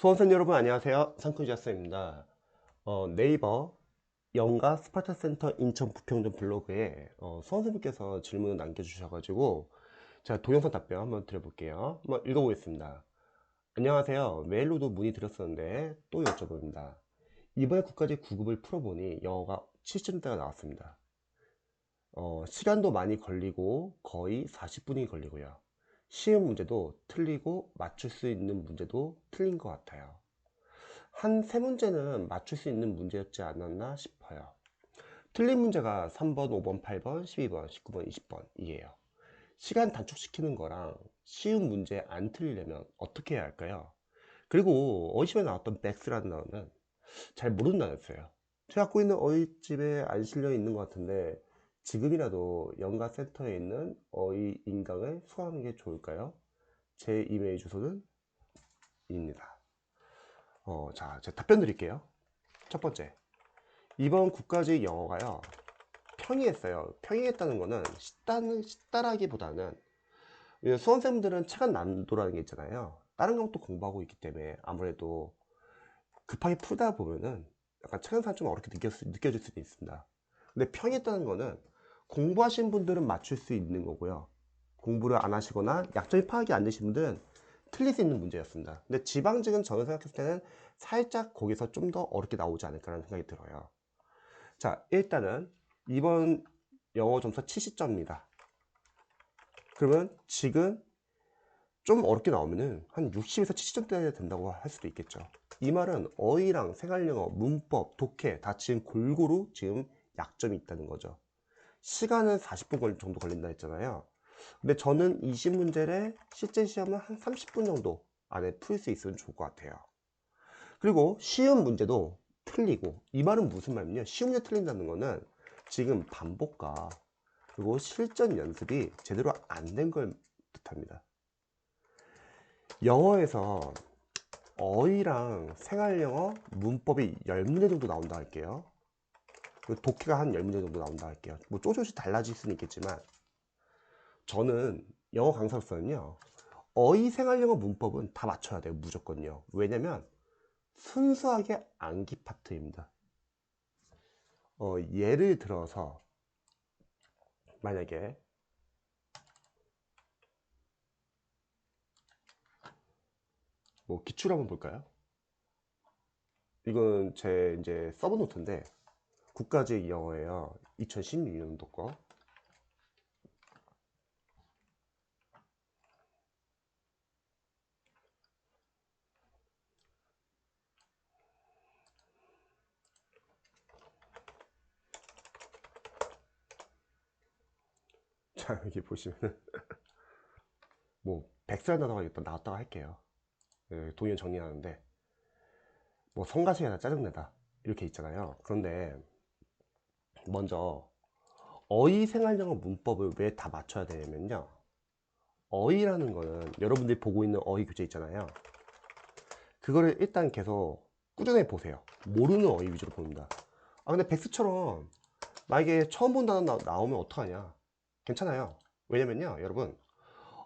수험생 여러분 안녕하세요. 상크지아스입니다. 네이버 영가 스파르타센터 인천 부평점 블로그에 수험생분께서 질문을 남겨주셔가지고 제가 동영상 답변 한번 드려볼게요. 한번 읽어보겠습니다. 안녕하세요. 메일로도 문의드렸었는데 또 여쭤봅니다. 이번에 국가직 9급을 풀어보니 영어가 70점대가 나왔습니다. 시간도 많이 걸리고 거의 40분이 걸리고요. 쉬운 문제도 틀리고 맞출 수 있는 문제도 틀린 것 같아요. 한 세 문제는 맞출 수 있는 문제였지 않았나 싶어요. 틀린 문제가 3번, 5번, 8번, 12번, 19번, 20번 이에요. 시간 단축시키는 거랑 쉬운 문제 안 틀리려면 어떻게 해야 할까요? 그리고 어휘집에 나왔던 백스라는 단어는 잘 모르는 단어였어요. 제가 갖고 있는 어휘집에 안 실려 있는 것 같은데 지금이라도 연가센터에 있는 어휘 인강을 수강하는 게 좋을까요? 제 이메일 주소는 입니다. 자, 제가 답변 드릴게요. 첫 번째, 이번 국가직 영어가요 평이했어요. 평이했다는 거는 쉽다라기보다는 수험생들은 체감 난이도라는 게 있잖아요. 다른 과목도 공부하고 있기 때문에 아무래도 급하게 풀다 보면은 약간 체감상 좀 어렵게 느껴질 수도 있습니다. 근데 평이했다는 거는 공부하신 분들은 맞출 수 있는 거고요. 공부를 안 하시거나 약점이 파악이 안 되신 분들은 틀릴 수 있는 문제였습니다. 근데 지방직은 저는 생각했을 때는 살짝 거기서 좀 더 어렵게 나오지 않을까라는 생각이 들어요. 자, 일단은 이번 영어 점수 70점입니다. 그러면 지금 좀 어렵게 나오면은 한 60에서 70점대 된다고 할 수도 있겠죠. 이 말은 어휘랑 생활영어, 문법, 독해 다 지금 골고루 지금 약점이 있다는 거죠. 시간은 40분 정도 걸린다 했잖아요. 근데 저는 20문제를 실제 시험은 한 30분 정도 안에 풀 수 있으면 좋을 것 같아요. 그리고 쉬운 문제도 틀리고, 이 말은 무슨 말이냐면 쉬운 문제 틀린다는 거는 지금 반복과 그리고 실전 연습이 제대로 안 된 걸 뜻합니다. 영어에서 어휘랑 생활영어, 문법이 10문제 정도 나온다 할게요. 독해가 한 10문제 정도 나온다 할게요. 뭐 조금씩 달라질 수는 있겠지만 저는 영어 강사로서는요 어휘, 생활영어, 문법은 다 맞춰야 돼요. 무조건요. 왜냐면 순수하게 암기 파트입니다. 예를 들어서 만약에 뭐 기출 한번 볼까요? 이건 제 이제 서브 노트인데 국가직 영어예요. 2016년도 거. 자, 여기 보시면 뭐 백수란 단어가 일단 나왔다고 할게요. 동의어 정리하는데 뭐 성가시나 짜증내다 이렇게 있잖아요. 그런데 먼저 어휘, 생활영어, 문법을 왜 다 맞춰야 되냐면요. 어휘라는 거는 여러분들이 보고 있는 어휘 교재 있잖아요. 그거를 일단 계속 꾸준히 보세요. 모르는 어휘 위주로 봅니다. 아 근데 백수처럼 만약에 처음 본 단어 나오면 어떡하냐? 괜찮아요. 왜냐면요 여러분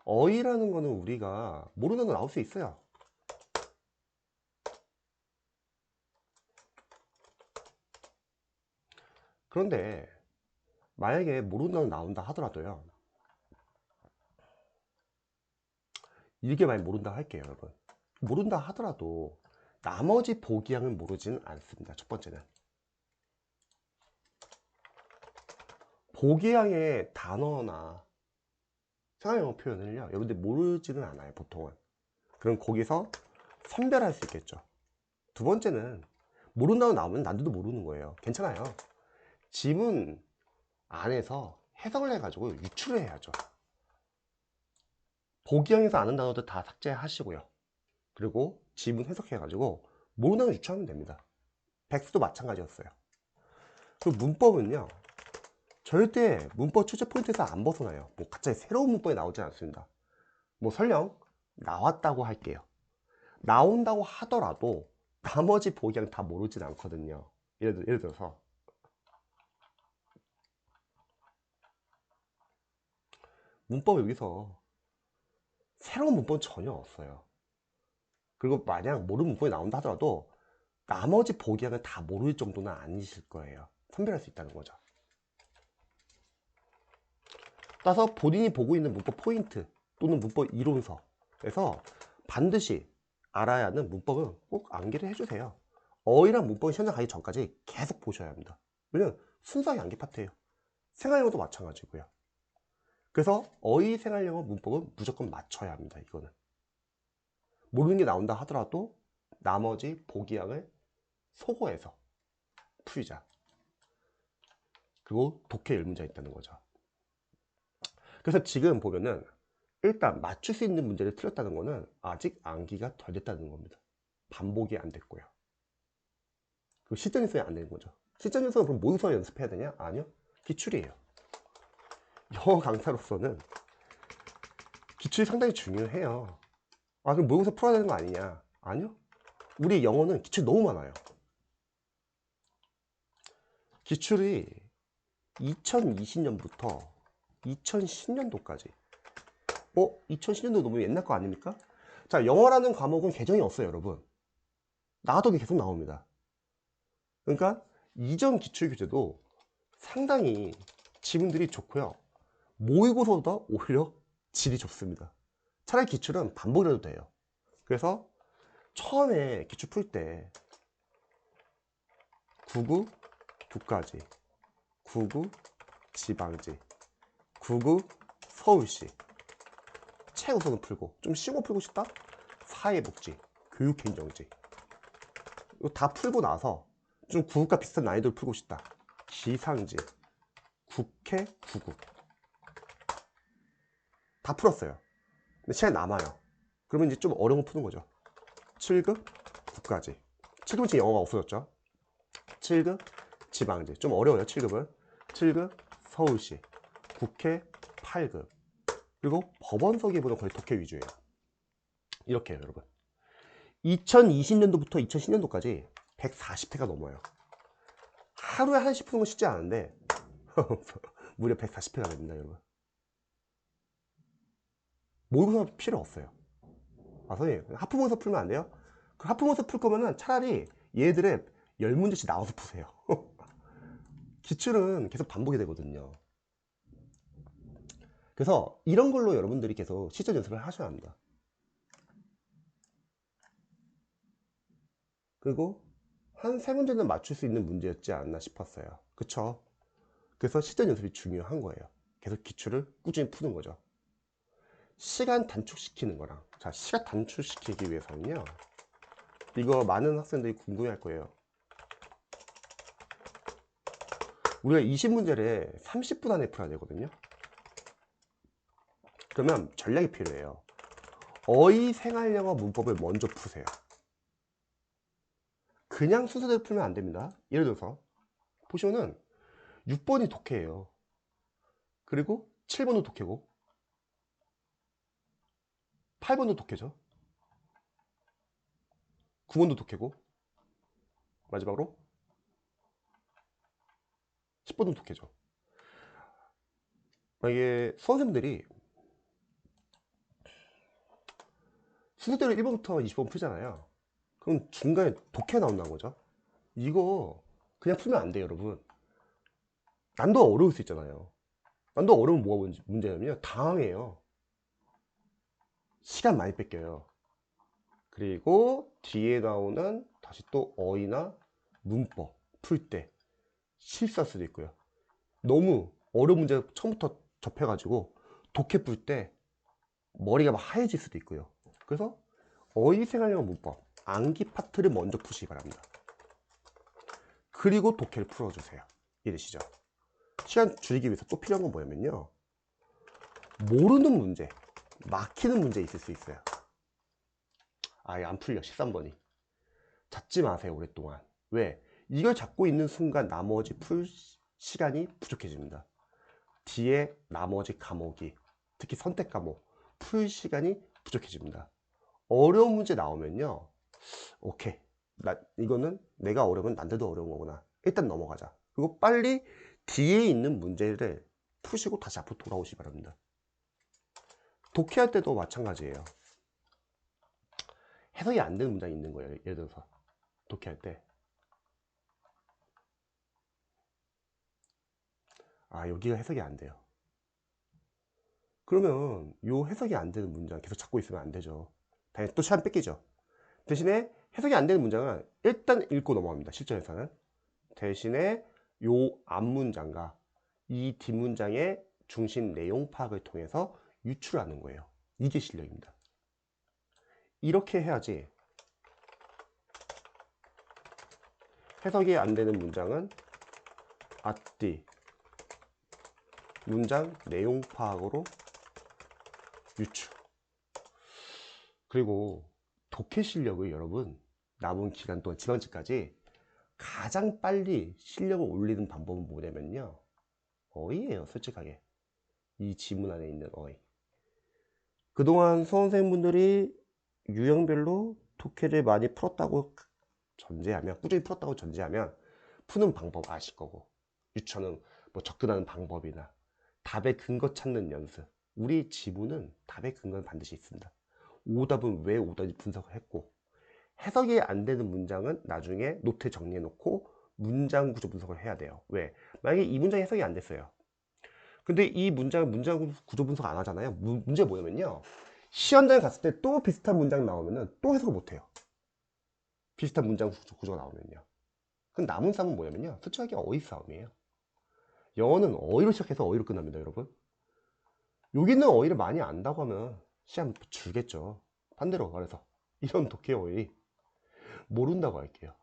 어휘라는 거는 우리가 모르는 단어 나올 수 있어요. 그런데 만약에 모르는 단어 나온다 하더라도요 이게 많이 모른다 할게요 여러분. 모른다 하더라도 나머지 보기양을 모르지는 않습니다. 첫 번째는 보기양의 단어나 생활영어 표현을요 여러분들이 모르지는 않아요 보통은. 그럼 거기서 선별할 수 있겠죠. 두 번째는 모른다고 나오면 남들도 모르는 거예요. 괜찮아요. 지문 안에서 해석을 해가지고 유출을 해야죠. 보기형에서 아는 단어들 다 삭제하시고요. 그리고 지문 해석해가지고 모르는 단어 유출하면 됩니다. 백스도 마찬가지였어요. 그리고 문법은요. 절대 문법 출제 포인트에서 안 벗어나요. 뭐 갑자기 새로운 문법이 나오지 않습니다. 뭐 설령 나왔다고 할게요. 나온다고 하더라도 나머지 보기양 다 모르진 않거든요. 예를 들어서 문법 여기서 새로운 문법은 전혀 없어요. 그리고 만약 모르는 문법이 나온다 하더라도 나머지 보기양을 다 모를 정도는 아니실 거예요. 선별할 수 있다는 거죠. 따라서 본인이 보고 있는 문법 포인트 또는 문법 이론서에서 반드시 알아야 하는 문법은 꼭 암기를 해주세요. 어휘랑 문법은 현장 가기 전까지 계속 보셔야 합니다. 왜냐면 순수하게 암기 파트예요. 생활영어도 마찬가지고요. 그래서 어휘, 생활영어, 문법은 무조건 맞춰야 합니다. 이거는 모르는 게 나온다 하더라도 나머지 보기양을 소거해서 풀자. 그리고 독해 1문제가 있다는 거죠. 그래서 지금 보면은 일단 맞출 수 있는 문제를 틀렸다는 거는 아직 암기가 덜 됐다는 겁니다. 반복이 안 됐고요. 그리고 실전 연습이 안 되는 거죠. 실전 연습은 그럼 모의고사 연습해야 되냐? 아니요. 기출이에요. 영어 강사로서는 기출이 상당히 중요해요. 아, 그럼 모의고사 풀어야 되는 거 아니냐? 아니요. 우리 영어는 기출 너무 많아요. 기출이 2020년부터 2010년도까지 2010년도 너무 옛날 거 아닙니까? 자, 영어라는 과목은 개정이 없어요, 여러분. 나와도 계속 나옵니다. 그러니까 이전 기출 교재도 상당히 지문들이 좋고요. 모의고사보다 오히려 질이 좋습니다. 차라리 기출은 반복이라도 돼요. 그래서 처음에 기출 풀 때 9구 국가지, 9구 지방지, 9구 서울시 최우선은 풀고, 좀 쉬운 거 풀고 싶다? 사회복지, 교육행정지. 이거 다 풀고 나서 좀 구국과 비슷한 난이도를 풀고 싶다. 기상지, 국회, 구국. 다 풀었어요. 근데 시간이 남아요. 그러면 이제 좀 어려운 거 푸는 거죠. 7급 국가지. 7급은 지금 영어가 없어졌죠. 7급 지방지. 좀 어려워요, 7급은. 7급 서울시. 국회 8급. 그리고 법원서 기본은 거의 독해 위주예요. 이렇게 해요, 여러분. 2020년도부터 2010년도까지 140회가 넘어요. 하루에 한씩 푸는 건 쉽지 않은데 무려 140회가 됩니다, 여러분. 모의고사 필요 없어요. 아, 선생님, 하프모의고사 풀면 안 돼요? 그 하프모의고사 풀 거면은 차라리 얘들의 10문제씩 나와서 푸세요. 기출은 계속 반복이 되거든요. 그래서 이런 걸로 여러분들이 계속 실전 연습을 하셔야 합니다. 그리고 한 3문제는 맞출 수 있는 문제였지 않나 싶었어요. 그쵸? 그래서 실전 연습이 중요한 거예요. 계속 기출을 꾸준히 푸는 거죠. 시간 단축시키는 거랑, 자, 시간 단축시키기 위해서는요, 이거 많은 학생들이 궁금해 할 거예요. 우리가 20문제를 30분 안에 풀어야 되거든요. 그러면 전략이 필요해요. 어휘, 생활영어, 문법을 먼저 푸세요. 그냥 순서대로 풀면 안 됩니다. 예를 들어서 보시면은 6번이 독해예요. 그리고 7번도 독해고 8번도 독해죠. 9번도 독해고 마지막으로 10번도 독해죠. 만약에 수험생들이 순서대로 1번부터 20번 풀잖아요. 그럼 중간에 독해 나온다는 거죠. 이거 그냥 풀면 안 돼요, 여러분. 난도 어려울 수 있잖아요. 난도 어려운 뭐가 문제냐면요, 당황해요. 시간 많이 뺏겨요. 그리고 뒤에 나오는 다시 또 어휘나 문법 풀 때 실수할 수도 있고요. 너무 어려운 문제 처음부터 접해가지고 독해 풀 때 머리가 막 하얘질 수도 있고요. 그래서 어휘, 생활영어, 문법 암기 파트를 먼저 푸시기 바랍니다. 그리고 독해를 풀어주세요. 이해되시죠? 시간 줄이기 위해서 또 필요한 건 뭐냐면요, 모르는 문제, 막히는 문제 있을 수 있어요. 아예 안 풀려, 13번이. 잡지 마세요, 오랫동안. 왜? 이걸 잡고 있는 순간 나머지 풀 시간이 부족해집니다. 뒤에 나머지 과목이, 특히 선택 과목 풀 시간이 부족해집니다. 어려운 문제 나오면요, 오케이, 이거는 내가 어려우면 남들도 어려운 거구나, 일단 넘어가자. 그리고 빨리 뒤에 있는 문제를 푸시고 다시 앞으로 돌아오시기 바랍니다. 독해할 때도 마찬가지예요. 해석이 안 되는 문장이 있는 거예요. 예를 들어서 독해할 때 여기가 해석이 안 돼요. 그러면 요 해석이 안 되는 문장 계속 찾고 있으면 안 되죠. 당연히 또 시간 뺏기죠. 대신에 해석이 안 되는 문장은 일단 읽고 넘어갑니다. 실전에서는. 대신에 요 앞문장과 이 뒷문장의 중심 내용 파악을 통해서 유출하는 거예요. 이게 실력입니다. 이렇게 해야지 해석이 안 되는 문장은 앞뒤 문장 내용 파악으로 유추. 그리고 독해 실력을 여러분 남은 기간 동안 지방직까지 가장 빨리 실력을 올리는 방법은 뭐냐면요, 어휘예요. 솔직하게 이 지문 안에 있는 어휘. 그동안 수험생분들이 유형별로 독해를 많이 풀었다고 전제하면, 꾸준히 풀었다고 전제하면 푸는 방법 아실 거고, 유추하는 뭐 접근하는 방법이나 답의 근거 찾는 연습. 우리 지문은 답의 근거는 반드시 있습니다. 오답은 왜 오답인지 분석을 했고, 해석이 안 되는 문장은 나중에 노트에 정리해 놓고 문장 구조 분석을 해야 돼요. 왜? 만약에 이 문장이 해석이 안 됐어요. 근데 이 문장 구조 분석 안 하잖아요. 문제가 뭐냐면요, 시험장에 갔을 때 또 비슷한 문장 나오면은 또 해석을 못 해요. 비슷한 문장 구조가 나오면요. 그럼 남은 싸움은 뭐냐면요, 솔직하게 어휘 싸움이에요. 영어는 어휘로 시작해서 어휘로 끝납니다, 여러분. 여기는 어휘를 많이 안다고 하면 시험 줄겠죠. 반대로 말해서 이런 독해 어휘 모른다고 할게요.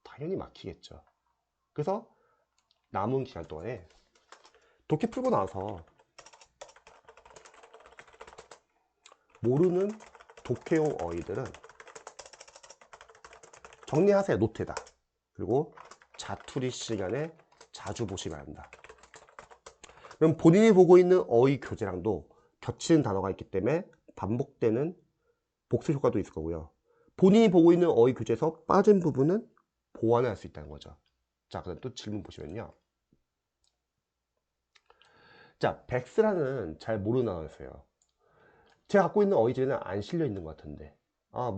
당연히 막히겠죠. 그래서 남은 기간 동안에 독해 풀고 나서 모르는 독해용 어휘들은 정리하세요. 노트에다. 그리고 자투리 시간에 자주 보시기 바랍니다. 그럼 본인이 보고 있는 어휘 교재랑도 겹치는 단어가 있기 때문에 반복되는 복습 효과도 있을 거고요. 본인이 보고 있는 어휘 교재에서 빠진 부분은 보완을 할 수 있다는 거죠. 자, 그럼 또 질문 보시면요. 자, 백스라는 잘 모르는 단어였어요. 제가 갖고 있는 어휘집에는 안 실려 있는 것 같은데,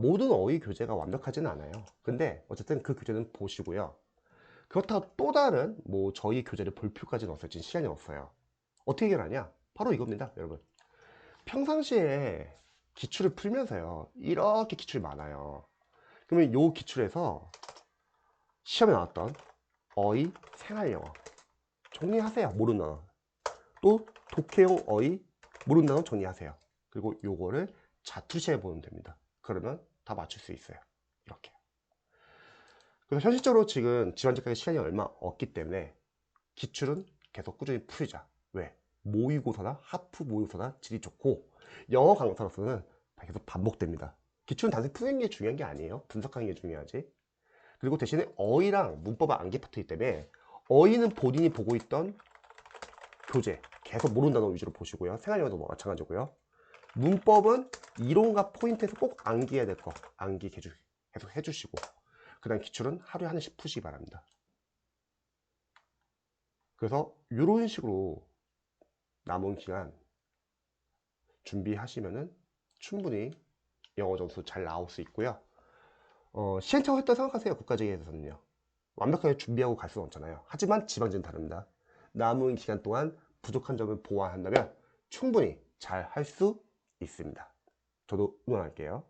모든 어휘 교재가 완벽하지는 않아요. 근데 어쨌든 그 교재는 보시고요. 그렇다고 또 다른 저희 교재를 볼 필요까지는 없어요. 지금 시간이 없어요. 어떻게 해결하냐? 바로 이겁니다, 여러분. 평상시에 기출을 풀면서요, 이렇게 기출이 많아요. 그러면 요 기출에서 시험에 나왔던 어휘, 생활영어 정리하세요. 모르는 단어. 또 독해용 어휘 모르는 단어 정리하세요. 그리고 요거를 자투시해 보면 됩니다. 그러면 다 맞출 수 있어요. 이렇게. 그래서 현실적으로 지금 지원직까지 시간이 얼마 없기 때문에 기출은 계속 꾸준히 풀자. 왜? 모의고사나 하프 모의고사나 질이 좋고, 영어 강사로서는 계속 반복됩니다. 기출은 단순히 푸는 게 중요한 게 아니에요. 분석하는 게 중요하지. 그리고 대신에 어휘랑 문법은 안개 붙어있기 때문에 어휘는 본인이 보고 있던 교재 계속 모르는 단어 위주로 보시고요. 생활영어도 마찬가지고요. 문법은 이론과 포인트에서 꼭 암기해야 될 거 암기 계속 해주시고, 그 다음 기출은 하루에 하나씩 푸시기 바랍니다. 그래서 이런 식으로 남은 기간 준비하시면은 충분히 영어 점수 잘 나올 수 있고요. 시행착오 했다 생각하세요. 국가직에서는요. 완벽하게 준비하고 갈 수는 없잖아요. 하지만 지방직은 다릅니다. 남은 기간 동안 부족한 점을 보완한다면 충분히 잘 할 수 있습니다. 저도 응원할게요.